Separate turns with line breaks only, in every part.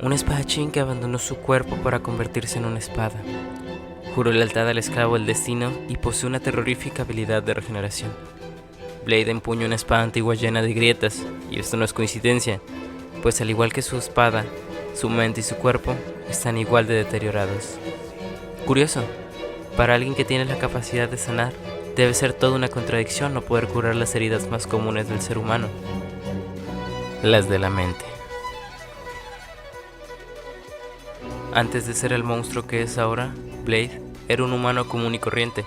un espadachín que abandonó su cuerpo para convertirse en una espada. Juró lealtad al esclavo del destino y posee una terrorífica habilidad de regeneración. Blade empuña una espada antigua llena de grietas, y esto no es coincidencia, pues al igual que su espada, su mente y su cuerpo están igual de deteriorados. Curioso, para alguien que tiene la capacidad de sanar, debe ser toda una contradicción no poder curar las heridas más comunes del ser humano, las de la mente. Antes de ser el monstruo que es ahora, Blade era un humano común y corriente,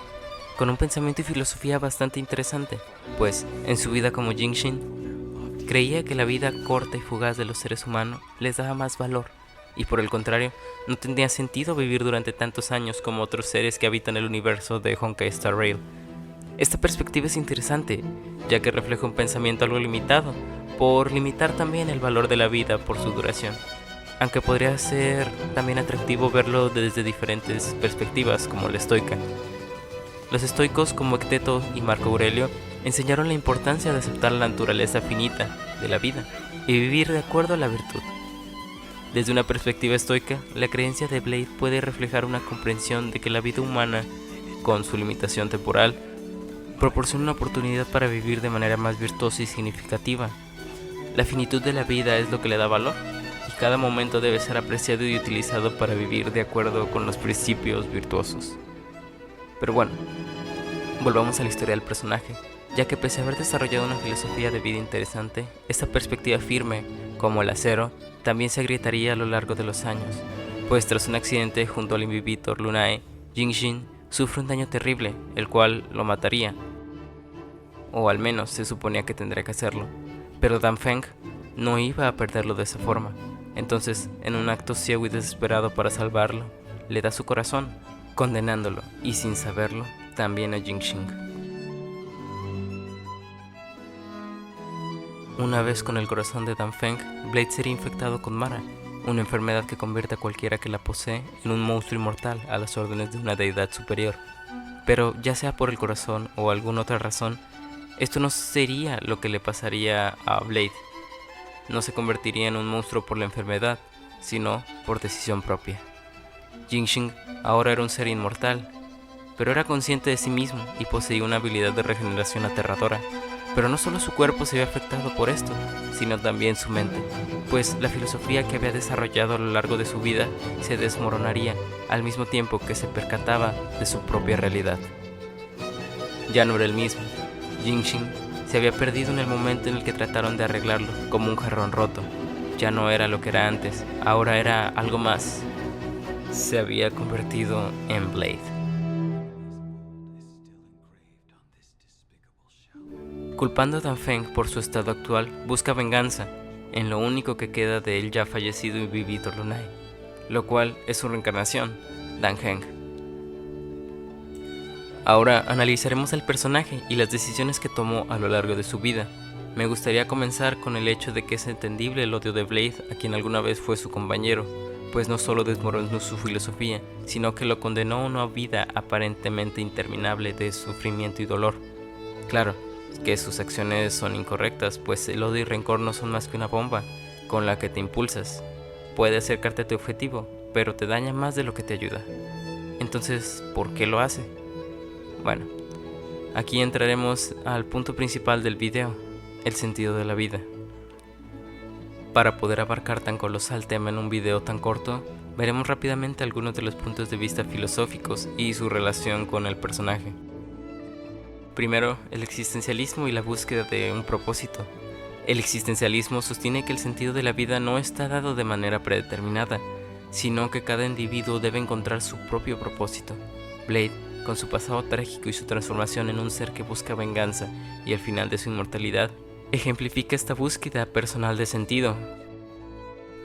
con un pensamiento y filosofía bastante interesante, pues en su vida como Jingshin, creía que la vida corta y fugaz de los seres humanos les daba más valor, y por el contrario, no tendría sentido vivir durante tantos años como otros seres que habitan el universo de Honkai Star Rail. Esta perspectiva es interesante, ya que refleja un pensamiento algo limitado, por limitar también el valor de la vida por su duración. Aunque podría ser también atractivo verlo desde diferentes perspectivas, como la estoica. Los estoicos como Epicteto y Marco Aurelio enseñaron la importancia de aceptar la naturaleza finita de la vida y vivir de acuerdo a la virtud. Desde una perspectiva estoica, la creencia de Blade puede reflejar una comprensión de que la vida humana, con su limitación temporal, proporciona una oportunidad para vivir de manera más virtuosa y significativa. La finitud de la vida es lo que le da valor, y cada momento debe ser apreciado y utilizado para vivir de acuerdo con los principios virtuosos. Pero bueno, volvamos a la historia del personaje, ya que pese a haber desarrollado una filosofía de vida interesante, esta perspectiva firme, como el acero, también se agrietaría a lo largo de los años, pues tras un accidente junto al inhibitor Lunae, Jingshin sufre un daño terrible, el cual lo mataría, o al menos se suponía que tendría que hacerlo, pero Dan Feng no iba a perderlo de esa forma. Entonces, en un acto ciego y desesperado para salvarlo, le da su corazón, condenándolo, y sin saberlo, también a Jingshin. Una vez con el corazón de Dan Feng, Blade sería infectado con Mara, una enfermedad que convierte a cualquiera que la posee en un monstruo inmortal a las órdenes de una deidad superior. Pero ya sea por el corazón o alguna otra razón, esto no sería lo que le pasaría a Blade. No se convertiría en un monstruo por la enfermedad, sino por decisión propia. Jingshin ahora era un ser inmortal, pero era consciente de sí mismo y poseía una habilidad de regeneración aterradora. Pero no solo su cuerpo se había afectado por esto, sino también su mente, pues la filosofía que había desarrollado a lo largo de su vida se desmoronaría al mismo tiempo que se percataba de su propia realidad. Ya no era el mismo. Jingshin se había perdido en el momento en el que trataron de arreglarlo como un jarrón roto. Ya no era lo que era antes, ahora era algo más. Se había convertido en Blade. Culpando a Dan Feng por su estado actual, busca venganza en lo único que queda de él ya fallecido y vivido Lunae, lo cual es su reencarnación, Dan Heng. Ahora analizaremos al personaje y las decisiones que tomó a lo largo de su vida. Me gustaría comenzar con el hecho de que es entendible el odio de Blade a quien alguna vez fue su compañero, pues no solo desmoronó su filosofía, sino que lo condenó a una vida aparentemente interminable de sufrimiento y dolor. Claro, que sus acciones son incorrectas, pues el odio y rencor no son más que una bomba con la que te impulsas. Puede acercarte a tu objetivo, pero te daña más de lo que te ayuda. Entonces, ¿por qué lo hace? Bueno, aquí entraremos al punto principal del video, el sentido de la vida. Para poder abarcar tan colosal tema en un video tan corto, veremos rápidamente algunos de los puntos de vista filosóficos y su relación con el personaje. Primero, el existencialismo y la búsqueda de un propósito. El existencialismo sostiene que el sentido de la vida no está dado de manera predeterminada, sino que cada individuo debe encontrar su propio propósito. Blade, con su pasado trágico y su transformación en un ser que busca venganza y el final de su inmortalidad, ejemplifica esta búsqueda personal de sentido.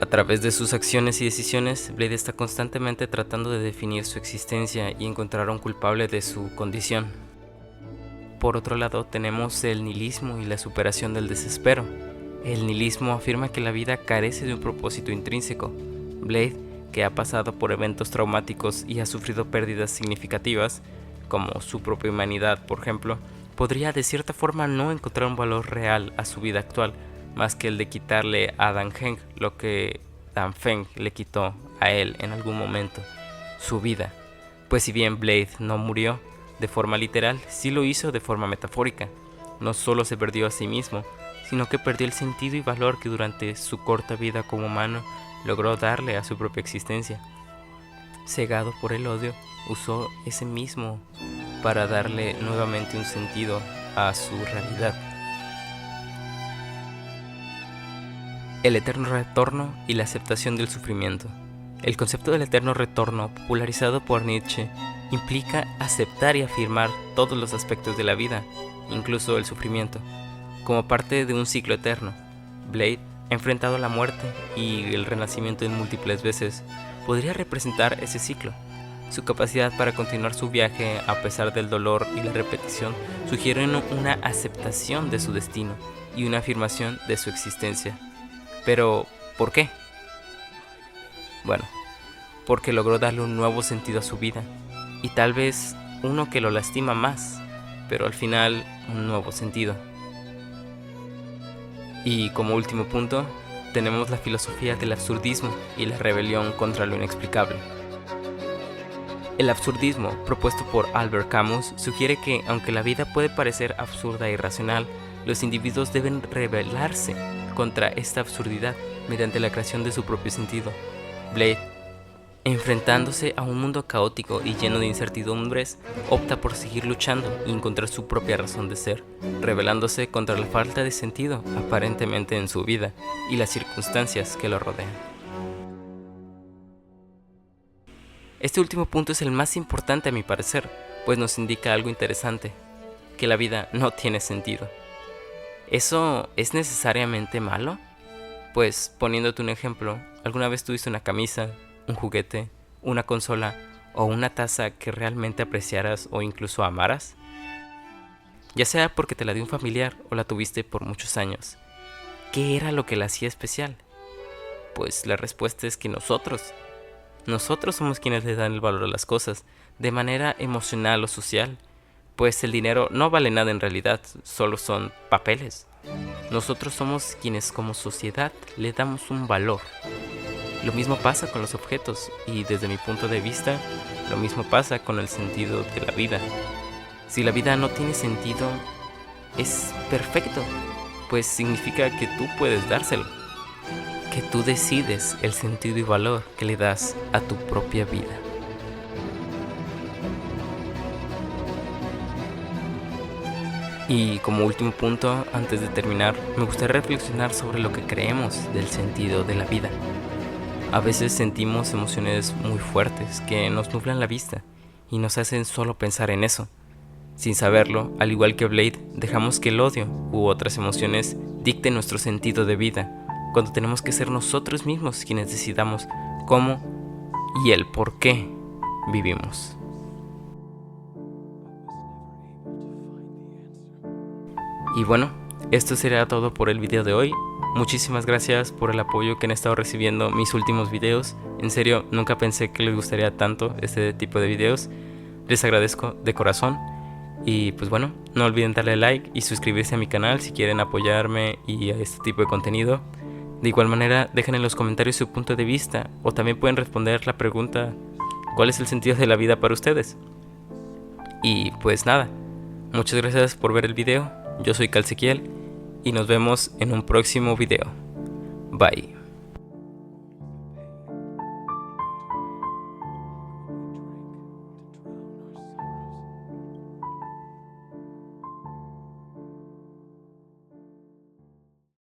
A través de sus acciones y decisiones, Blade está constantemente tratando de definir su existencia y encontrar a un culpable de su condición. Por otro lado, tenemos el nihilismo y la superación del desespero. El nihilismo afirma que la vida carece de un propósito intrínseco. Blade, que ha pasado por eventos traumáticos y ha sufrido pérdidas significativas, como su propia humanidad, por ejemplo, podría de cierta forma no encontrar un valor real a su vida actual, más que el de quitarle a Dan Heng lo que Dan Feng le quitó a él en algún momento, su vida. Pues si bien Blade no murió de forma literal, sí lo hizo de forma metafórica. No solo se perdió a sí mismo, sino que perdió el sentido y valor que durante su corta vida como humano logró darle a su propia existencia. Cegado por el odio, usó ese mismo para darle nuevamente un sentido a su realidad. El eterno retorno y la aceptación del sufrimiento. El concepto del eterno retorno, popularizado por Nietzsche, implica aceptar y afirmar todos los aspectos de la vida, incluso el sufrimiento, como parte de un ciclo eterno. Blade ha enfrentado la muerte y el renacimiento en múltiples veces. Podría representar ese ciclo. Su capacidad para continuar su viaje a pesar del dolor y la repetición sugieren una aceptación de su destino y una afirmación de su existencia. Pero, ¿por qué? Bueno, porque logró darle un nuevo sentido a su vida, y tal vez uno que lo lastima más, pero al final un nuevo sentido. Y como último punto, tenemos la filosofía del absurdismo y la rebelión contra lo inexplicable. El absurdismo, propuesto por Albert Camus, sugiere que, aunque la vida puede parecer absurda e irracional, los individuos deben rebelarse contra esta absurdidad mediante la creación de su propio sentido. Blade, enfrentándose a un mundo caótico y lleno de incertidumbres, opta por seguir luchando y encontrar su propia razón de ser, rebelándose contra la falta de sentido aparentemente en su vida y las circunstancias que lo rodean. Este último punto es el más importante a mi parecer, pues nos indica algo interesante, que la vida no tiene sentido. ¿Eso es necesariamente malo? Pues, poniéndote un ejemplo, ¿alguna vez tuviste una camisa, un juguete, una consola o una taza que realmente apreciaras o incluso amaras? Ya sea porque te la dio un familiar o la tuviste por muchos años. ¿Qué era lo que la hacía especial? Pues la respuesta es que nosotros somos quienes le dan el valor a las cosas, de manera emocional o social, pues el dinero no vale nada en realidad, solo son papeles. Nosotros somos quienes como sociedad le damos un valor. Lo mismo pasa con los objetos y desde mi punto de vista, lo mismo pasa con el sentido de la vida. Si la vida no tiene sentido, es perfecto, pues significa que tú puedes dárselo, que tú decides el sentido y valor que le das a tu propia vida. Y como último punto, antes de terminar, me gustaría reflexionar sobre lo que creemos del sentido de la vida. A veces sentimos emociones muy fuertes que nos nublan la vista y nos hacen solo pensar en eso. Sin saberlo, al igual que Blade, dejamos que el odio u otras emociones dicten nuestro sentido de vida, cuando tenemos que ser nosotros mismos quienes decidamos cómo y el por qué vivimos. Y bueno, esto sería todo por el video de hoy. Muchísimas gracias por el apoyo que han estado recibiendo mis últimos videos. En serio, nunca pensé que les gustaría tanto este tipo de videos. Les agradezco de corazón. Y pues bueno, no olviden darle like y suscribirse a mi canal si quieren apoyarme y a este tipo de contenido. De igual manera, dejen en los comentarios su punto de vista o también pueden responder la pregunta: ¿cuál es el sentido de la vida para ustedes? Y pues nada, muchas gracias por ver el video. Yo soy Calcequiel y nos vemos en un próximo video. Bye.